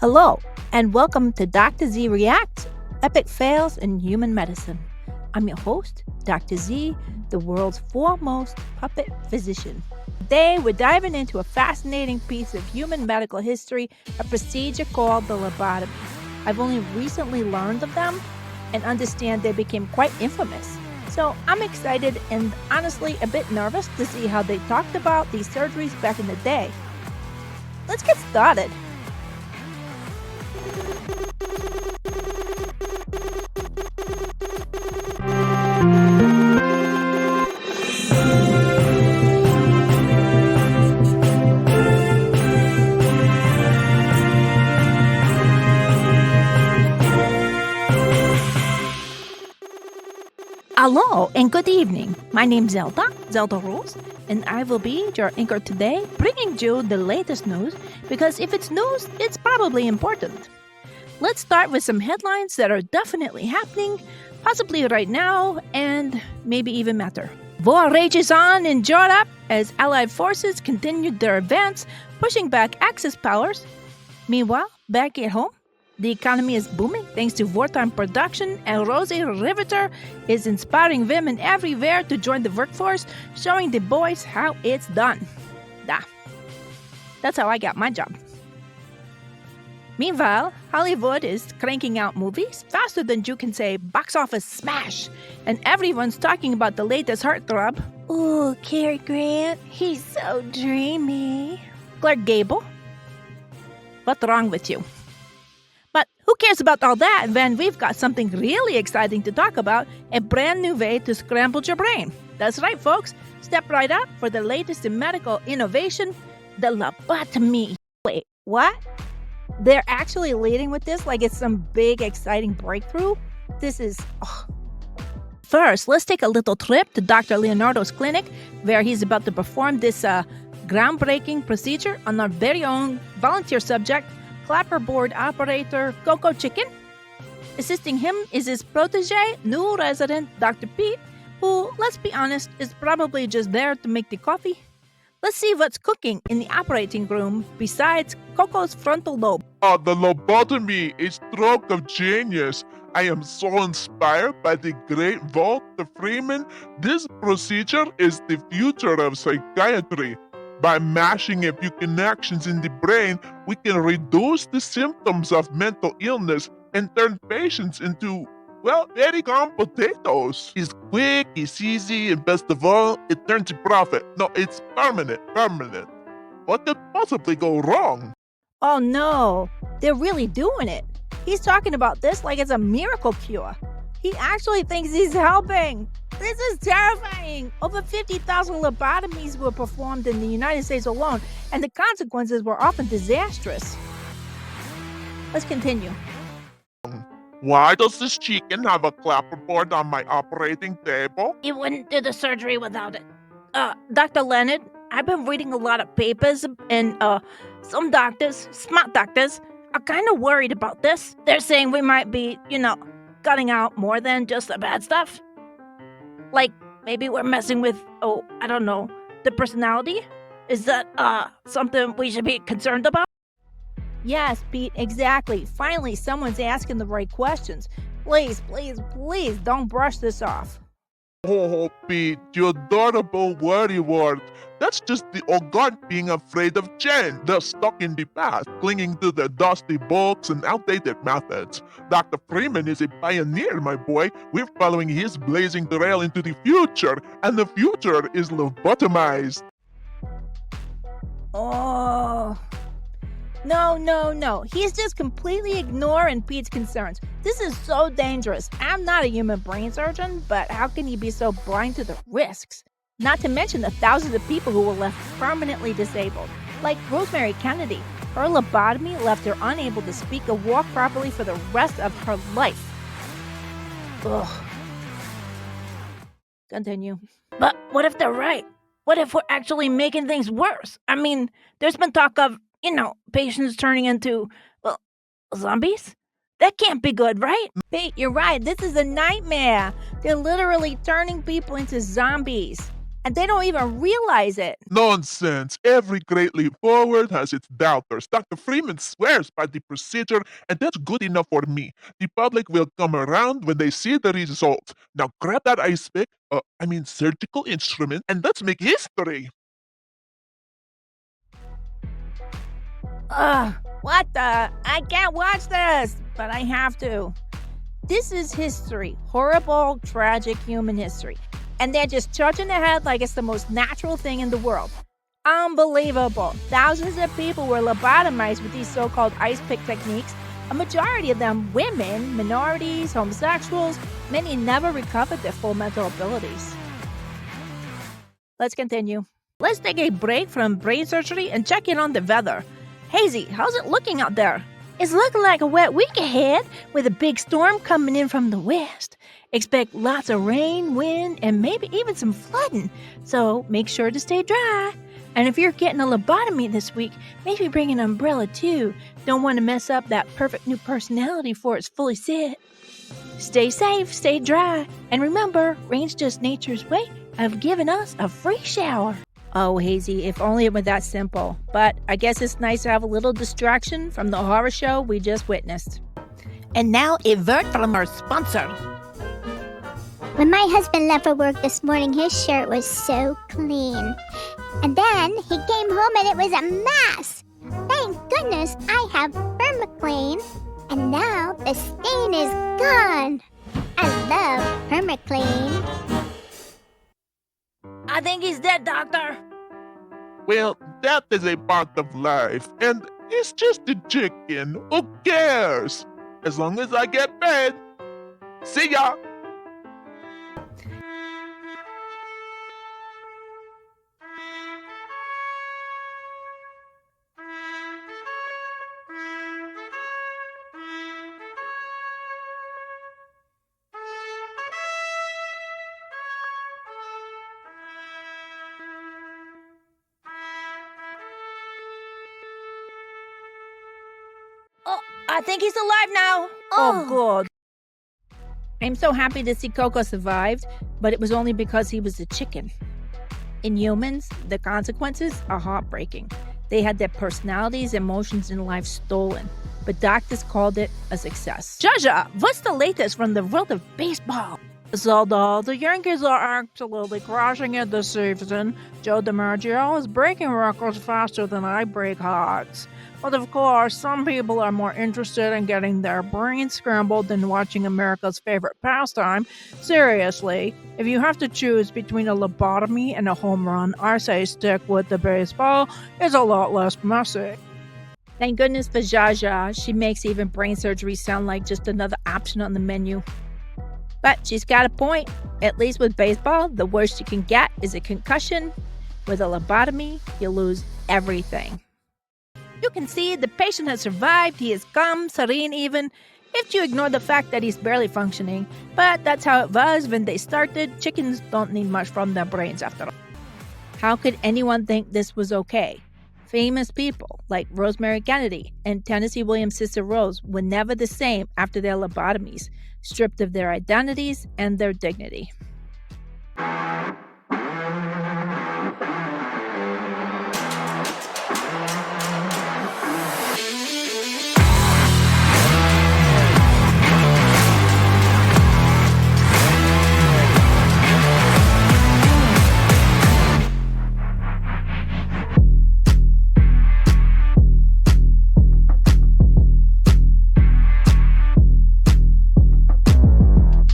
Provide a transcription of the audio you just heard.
Hello, and welcome to Dr. Z Reacts Epic Fails in Human Medicine. I'm your host, Dr. Z, the world's foremost puppet physician. Today, we're diving into a fascinating piece of human medical history, a procedure called the lobotomy. I've only recently learned of them and understand they became quite infamous. So I'm excited and honestly a bit nervous to see how they talked about these surgeries back in the day. Let's get started. Hello and good evening. My name's Zelda Rose, and I will be your anchor today, bringing you the latest news, because if it's news, it's probably important. Let's start with some headlines that are definitely happening, possibly right now, and maybe even matter. War rages on in Europe as Allied forces continued their advance, pushing back Axis powers. Meanwhile, back at home, the economy is booming thanks to wartime production, and Rosie Riveter is inspiring women everywhere to join the workforce, showing the boys how it's done. That's how I got my job. Meanwhile, Hollywood is cranking out movies faster than you can say box office smash, and everyone's talking about the latest heartthrob. Ooh, Cary Grant, he's so dreamy. Clark Gable. What's wrong with you? But who cares about all that when we've got something really exciting to talk about, a brand new way to scramble your brain. That's right, folks. Step right up for the latest in medical innovation, the lobotomy. Wait, what? They're actually leading with this like it's some big, exciting breakthrough? This is... First, let's take a little trip to Dr. Leonardo's clinic, where he's about to perform this groundbreaking procedure on our very own volunteer subject, clapperboard operator Coco Chicken. Assisting him is his protege, new resident Dr. Pete, who, let's be honest, is probably just there to make the coffee. Let's see what's cooking in the operating room besides Coco's frontal lobe. The lobotomy, a stroke of genius. I am so inspired by the great Walter Freeman. This procedure is the future of psychiatry. By mashing a few connections in the brain, we can reduce the symptoms of mental illness and turn patients into, well, very calm potatoes. It's quick, it's easy, and best of all, it turns a profit. No, it's permanent. What could possibly go wrong? Oh no, they're really doing it. He's talking about this like it's a miracle cure. He actually thinks he's helping. This is terrifying. Over 50,000 lobotomies were performed in the United States alone, and the consequences were often disastrous. Let's continue. Why does this chicken have a clapperboard on my operating table? You wouldn't do the surgery without it. Dr. Leonard, I've been reading a lot of papers, and some doctors, smart doctors, are kind of worried about this. They're saying we might be, cutting out more than just the bad stuff. Like, maybe we're messing with, I don't know, the personality? Is that, something we should be concerned about? Yes, Pete, exactly. Finally, someone's asking the right questions. Please, don't brush this off. Oh, Pete, you adorable worrywart. That's just the old guard being afraid of change. They're stuck in the past, clinging to their dusty books and outdated methods. Dr. Freeman is a pioneer, my boy. We're following his blazing trail into the future, and the future is lobotomized. Oh... No. He's just completely ignoring Pete's concerns. This is so dangerous. I'm not a human brain surgeon, but how can he be so blind to the risks? Not to mention the thousands of people who were left permanently disabled. Like Rosemary Kennedy. Her lobotomy left her unable to speak or walk properly for the rest of her life. Ugh. Continue. But what if they're right? What if we're actually making things worse? I mean, there's been talk of patients turning into, zombies? That can't be good, right? Pete, you're right. This is a nightmare. They're literally turning people into zombies. And they don't even realize it. Nonsense. Every great leap forward has its doubters. Dr. Freeman swears by the procedure, and that's good enough for me. The public will come around when they see the results. Now grab that ice pick, surgical instrument, and let's make history. Ugh, what the? I can't watch this, but I have to. This is history. Horrible, tragic human history. And they're just charging ahead like it's the most natural thing in the world. Unbelievable. Thousands of people were lobotomized with these so-called ice pick techniques. A majority of them women, minorities, homosexuals. Many never recovered their full mental abilities. Let's continue. Let's take a break from brain surgery and check in on the weather. Hazy, how's it looking out there? It's looking like a wet week ahead with a big storm coming in from the west. Expect lots of rain, wind, and maybe even some flooding. So make sure to stay dry. And if you're getting a lobotomy this week, maybe bring an umbrella too. Don't want to mess up that perfect new personality before it's fully set. Stay safe, stay dry, and remember, rain's just nature's way of giving us a free shower. Oh, Hazy, if only it were that simple. But I guess it's nice to have a little distraction from the horror show we just witnessed. And now a word from our sponsor. When my husband left for work this morning, his shirt was so clean. And then he came home and it was a mess. Thank goodness I have Perma-Clean. And now the stain is gone. I love Perma-Clean. I think he's dead, doctor. Well, that is a part of life, and it's just a chicken. Who cares? As long as I get paid. See ya! Oh, I think he's alive now. Oh, good. I'm so happy to see Coco survived, but it was only because he was a chicken. In humans, the consequences are heartbreaking. They had their personalities, emotions, and lives stolen, but doctors called it a success. Jaja, what's the latest from the world of baseball? Zelda, the Yankees are absolutely crushing it this season. Joe DiMaggio is breaking records faster than I break hearts. But of course, some people are more interested in getting their brains scrambled than watching America's favorite pastime. Seriously, if you have to choose between a lobotomy and a home run, I say stick with the baseball. It's a lot less messy. Thank goodness for Jaja. She makes even brain surgery sound like just another option on the menu. But she's got a point. At least with baseball, the worst you can get is a concussion. With a lobotomy, you lose everything. You can see the patient has survived. He is calm, serene even, if you ignore the fact that he's barely functioning. But that's how it was when they started. Chickens don't need much from their brains after all. How could anyone think this was okay? Famous people like Rosemary Kennedy and Tennessee Williams' sister Rose were never the same after their lobotomies, stripped of their identities and their dignity.